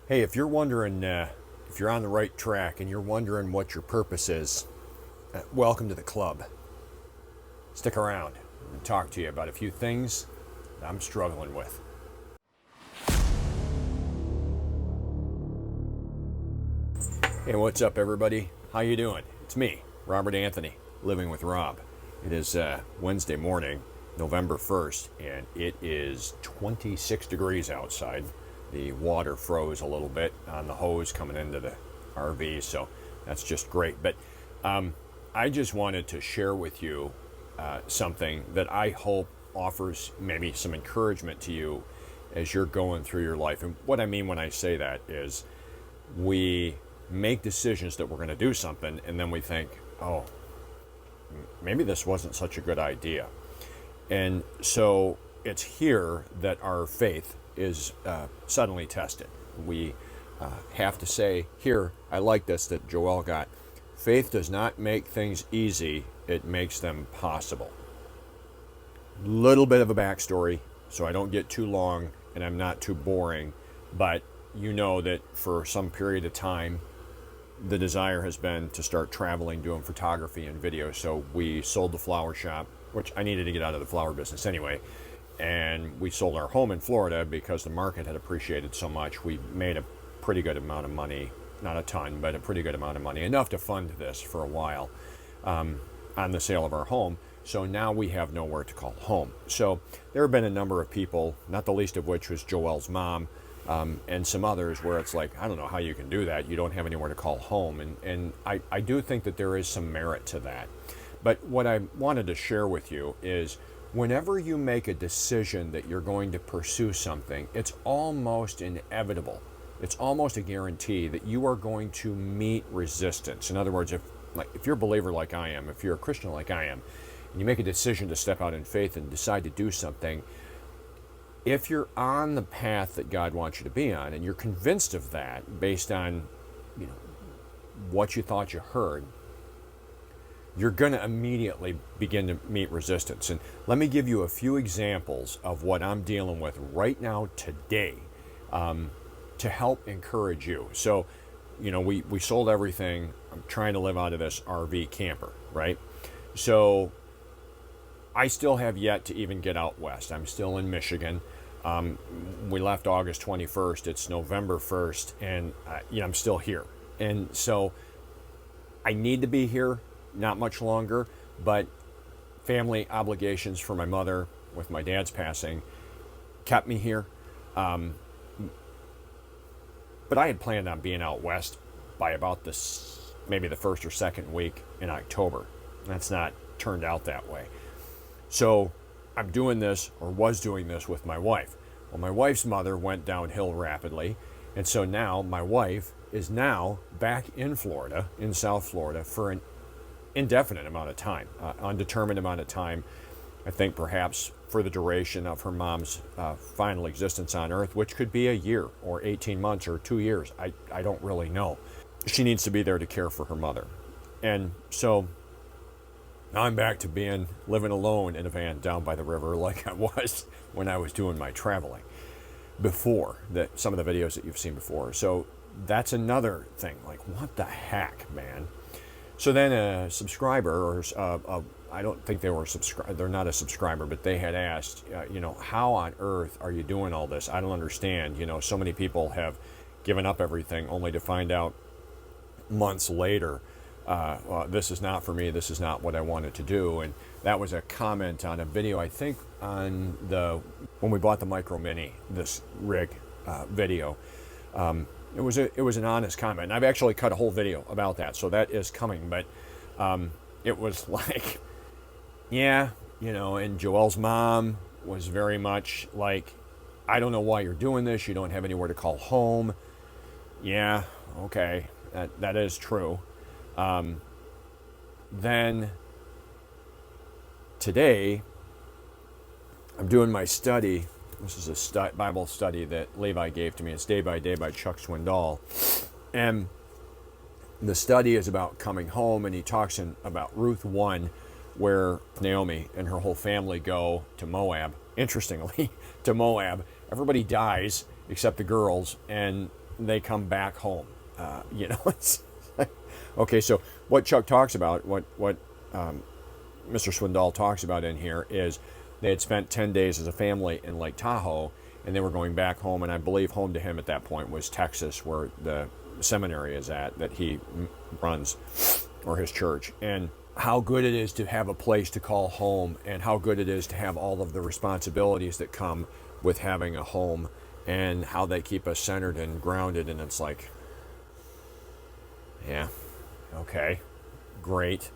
Hey, if you're wondering if you're on the right track and you're wondering what your purpose is, welcome to the club. Stick around and talk to you about a few things that I'm struggling with. Hey, what's up, everybody? How you doing? It's me, Robert Anthony, living with Rob. It is Wednesday morning, November 1st, and it is 26 degrees outside. The water froze a little bit on the hose coming into the RV, so that's just great. But I just wanted to share with you something that I hope offers maybe some encouragement to you as you're going through your life. And what I mean when I say that is we make decisions that we're going to do something, and then we think, oh, maybe this wasn't such a good idea. And so it's here that our faith is suddenly tested. We have to say, here, I like this that Joel got. Faith does not make things easy, it makes them possible. Little bit of a backstory, so I don't get too long and I'm not too boring, but you know that for some period of time, the desire has been to start traveling, doing photography and video. So we sold the flower shop, which I needed to get out of the flower business anyway. And we sold our home in Florida because the market had appreciated so much. We made a pretty good amount of money, not a ton, but a pretty good amount of money, enough to fund this for a while on the sale of our home. So now we have nowhere to call home. So there have been a number of people, not the least of which was Joel's mom, and some others where it's like, I don't know how you can do that. You don't have anywhere to call home. And I do think that there is some merit to that. But what I wanted to share with you is whenever you make a decision that you're going to pursue something, it's almost inevitable. It's almost a guarantee that you are going to meet resistance. In other words, if you're a believer like I am, if you're a Christian like I am, and you make a decision to step out in faith and decide to do something, if you're on the path that God wants you to be on, and you're convinced of that based on, what you thought you heard, you're going to immediately begin to meet resistance. And let me give you a few examples of what I'm dealing with right now today to help encourage you. So, we sold everything. I'm trying to live out of this RV camper, right? So I still have yet to even get out west. I'm still in Michigan. We left August 21st. It's November 1st, and I'm still here. And so I need to be here. Not much longer, but family obligations for my mother with my dad's passing kept me here. But I had planned on being out west by about maybe the first or second week in October. That's not turned out that way. So I'm doing this, or was doing this, with my wife. Well, my wife's mother went downhill rapidly, and so now my wife is now back in Florida, in South Florida, for an indefinite amount of time, undetermined amount of time. I think perhaps for the duration of her mom's final existence on earth, which could be a year or 18 months or 2 years. I don't really know. She needs to be there to care for her mother. And so now I'm back to living alone in a van down by the river like I was when I was doing my traveling before, some of the videos that you've seen before. So that's another thing. Like, what the heck, man? So then a subscriber, or I don't think they were they're not a subscriber, but they had asked, how on earth are you doing all this? I don't understand. So many people have given up everything only to find out months later, this is not for me, this is not what I wanted to do. And that was a comment on a video, I think, on when we bought the Micro Mini, this rig video. It was an honest comment. And I've actually cut a whole video about that, so that is coming. But it was like, yeah, and Joel's mom was very much like, I don't know why you're doing this. You don't have anywhere to call home. Yeah, okay, that is true. Then today, I'm doing my study. This is a Bible study that Levi gave to me. It's Day by Day by Chuck Swindoll. And the study is about coming home, and he talks about Ruth 1, where Naomi and her whole family go to Moab. Interestingly, to Moab. Everybody dies except the girls, and they come back home. It's like, okay, so what Chuck talks about, what Mr. Swindoll talks about in here is they had spent 10 days as a family in Lake Tahoe, and they were going back home, and I believe home to him at that point was Texas, where the seminary is at that he runs, or his church, and how good it is to have a place to call home, and how good it is to have all of the responsibilities that come with having a home, and how they keep us centered and grounded. And it's like, yeah, okay, great.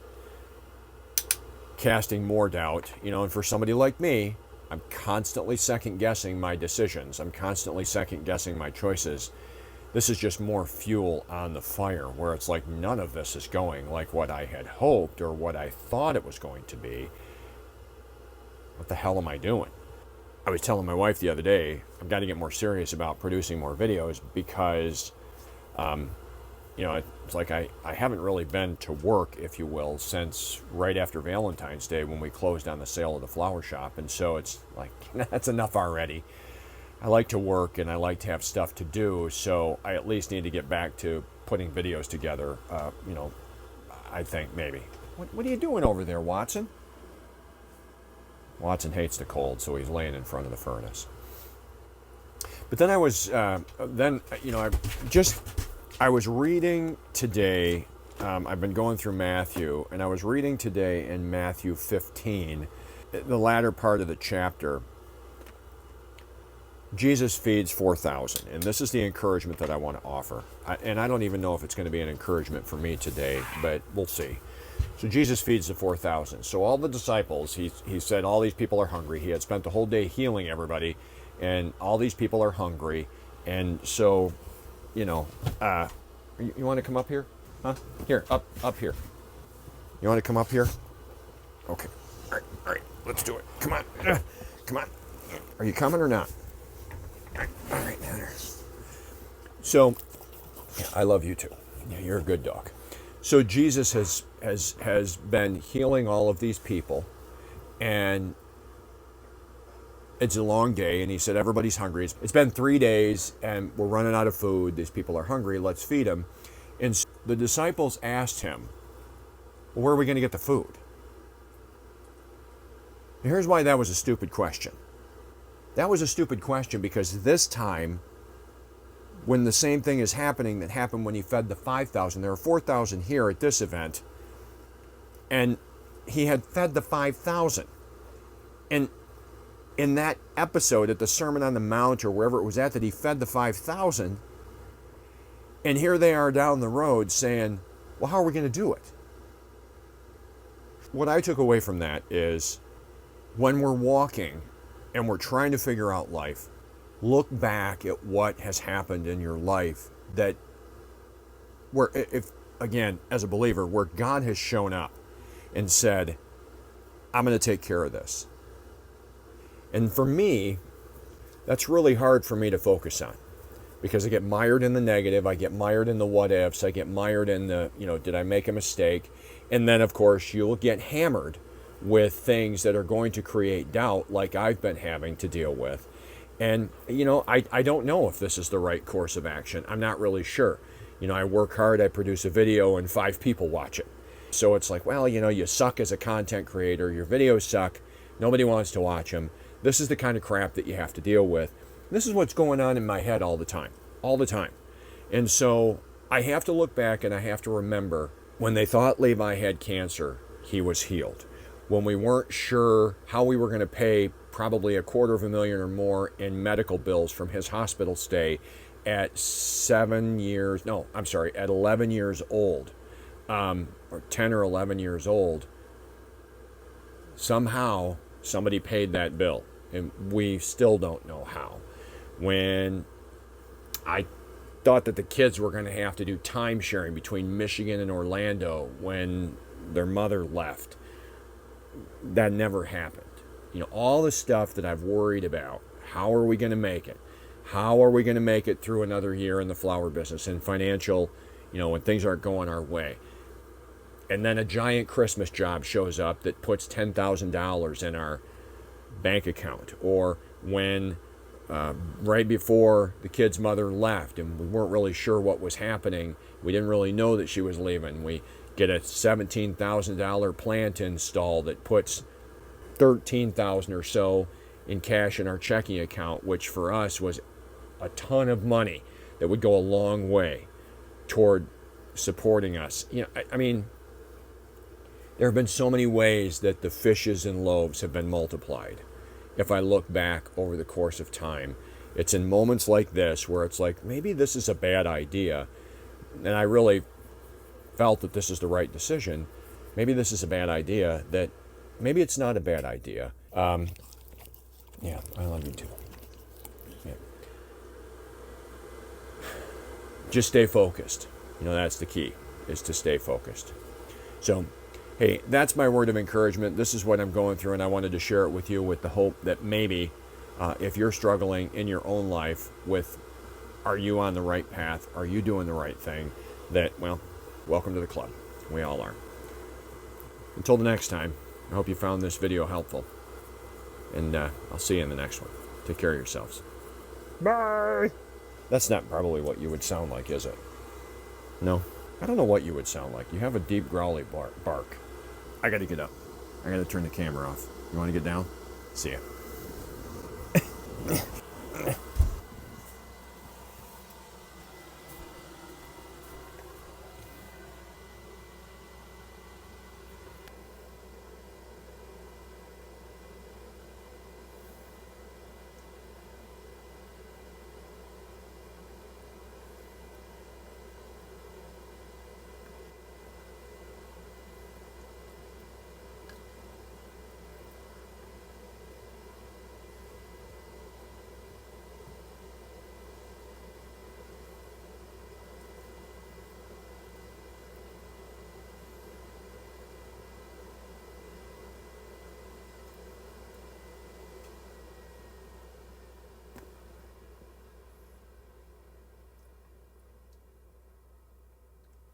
Casting more doubt, and for somebody like me, I'm constantly second guessing my decisions. I'm constantly second guessing my choices. This is just more fuel on the fire, where it's like none of this is going like what I had hoped or what I thought it was going to be. What the hell am I doing? I was telling my wife the other day, I've got to get more serious about producing more videos, because it's like I haven't really been to work, if you will, since right after Valentine's Day, when we closed on the sale of the flower shop. And so it's like, that's enough already. I like to work, and I like to have stuff to do, so I at least need to get back to putting videos together, I think, maybe. What are you doing over there, Watson? Watson hates the cold, so he's laying in front of the furnace. But then I was reading today. I've been going through Matthew, and I was reading today in Matthew 15, the latter part of the chapter. Jesus feeds 4,000, and this is the encouragement that I want to offer. And I don't even know if it's going to be an encouragement for me today, but we'll see. So Jesus feeds the 4,000. So all the disciples, he said all these people are hungry. He had spent the whole day healing everybody, and all these people are hungry. And so, you want to come up here? Huh? Here, up here. You want to come up here? Okay. All right, let's do it. Come on. Come on. Are you coming or not? All right, so, yeah, I love you too. Yeah, you're a good dog. So Jesus has been healing all of these people, and it's a long day, and he said everybody's hungry. It's been 3 days, and we're running out of food. These people are hungry. Let's feed them. And so the disciples asked him, well, where are we going to get the food? And here's why that was a stupid question. That was a stupid question because this time, when the same thing is happening that happened when he fed the 5,000, there are 4,000 here at this event, and he had fed the 5,000. And in that episode at the Sermon on the Mount, or wherever it was at, that he fed the 5,000, and here they are down the road saying, well, how are we going to do it? What I took away from that is, when we're walking and we're trying to figure out life, look back at what has happened in your life that, where, if again, as a believer, where God has shown up and said, I'm going to take care of this. And for me, that's really hard for me to focus on, because I get mired in the negative, I get mired in the what ifs, I get mired in the, did I make a mistake? And then, of course, you'll get hammered with things that are going to create doubt, like I've been having to deal with. And, I don't know if this is the right course of action. I'm not really sure. I work hard, I produce a video, and 5 people watch it. So it's like, well, you suck as a content creator, your videos suck, nobody wants to watch them. This is the kind of crap that you have to deal with. This is what's going on in my head all the time. And so I have to look back, and I have to remember, when they thought Levi had cancer, he was healed. When we weren't sure how we were going to pay probably $250,000 or more in medical bills from his hospital stay at 11 years old, or 10 or 11 years old, somehow somebody paid that bill, and we still don't know how. When I thought that the kids were going to have to do time sharing between Michigan and Orlando when their mother left, that never happened. All the stuff that I've worried about. How are we going to make it? How are we going to make it through another year in the flower business and financial, when things aren't going our way? And then a giant Christmas job shows up that puts $10,000 in our bank account. Or when right before the kid's mother left, and we weren't really sure what was happening. We didn't really know that she was leaving. We get a $17,000 plant install that puts $13,000 or so in cash in our checking account, which for us was a ton of money that would go a long way toward supporting us. I mean, there have been so many ways that the fishes and loaves have been multiplied. If I look back over the course of time, it's in moments like this where it's like, maybe this is a bad idea, and I really felt that this is the right decision. Maybe this is a bad idea, that maybe it's not a bad idea. Yeah, I love you too. Yeah. Just stay focused. That's the key, is to stay focused. So, hey, that's my word of encouragement. This is what I'm going through, and I wanted to share it with you with the hope that maybe if you're struggling in your own life with, are you on the right path? Are you doing the right thing? That, well, welcome to the club. We all are. Until the next time, I hope you found this video helpful. And I'll see you in the next one. Take care of yourselves. Bye! That's not probably what you would sound like, is it? No? I don't know what you would sound like. You have a deep growly bark. I gotta get up. I gotta turn the camera off. You wanna get down? See ya.